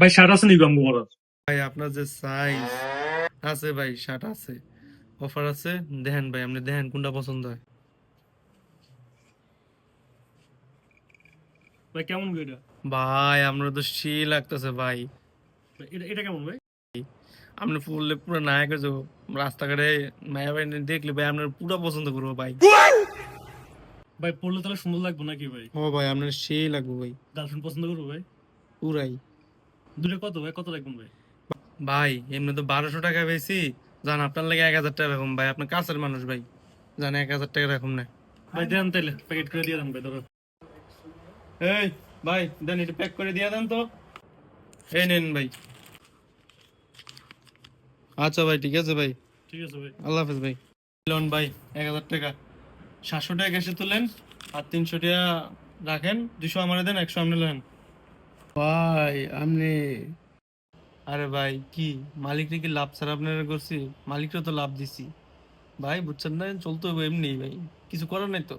ভাই শার্ট আছে নি গাম্বু করার? ভাই আপনার যে সাইজ আছে ভাই, শার্ট আছে, অফার আছে। দেখেন ভাই, আপনি দেখেন কোনটা পছন্দ হয়। ভাই কেমন গো এটা? ভাই আমরা তো সেই লাগতেছে ভাই। ভাই, এটা এটা কেমন ভাই? আপনি ফুললে পুরো নায়ক হয়ে যাবো রাস্তাঘাটে। মায়া ভাই দেখলে ভাই আপনার পুরো পছন্দ করবো ভাই। ভাই পড়লে তাহলে সুন্দর লাগবে নাকি ভাই? ও ভাই আপনার সেই লাগবে ভাই, গার্লফ্রেন্ড পছন্দ করবো ভাই? পুরাই। দুটো কত ভাই, কত রাখবেন ভাই? ভাই এমনি তো 1200 টাকা বেশি, জান আপনার লাগে 1000 টাকা রাখুন ভাই, আপনার কাছের মানুষ ভাই, জান 1000 টাকা রাখুন না। ভাই দেন তাইলে প্যাকেট করে দিয়ে দেন ভাই, ধরো। এই ভাই দেন, এটা প্যাক করে দিয়ে দেন তো। এই নেন ভাই। আচ্ছা ভাই, ঠিক আছে ভাই। ঠিক আছে ভাই। আল্লাহ হাফেজ ভাই। লোন ভাই 1000 টাকা, 700 টাকা ক্যাশে তুলেন, আর 300 টাকা রাখেন, 200 আমারে দেন, 100 আপনি নেন। ভাই আপনি, আরে ভাই কি, মালিকরে কি লাভ ছাড়া আপনারা করছি? মালিকরা তো লাভ দিছি ভাই, বুঝছেন না? চলতে হবে এমনি ভাই, কিছু করার নাই তো।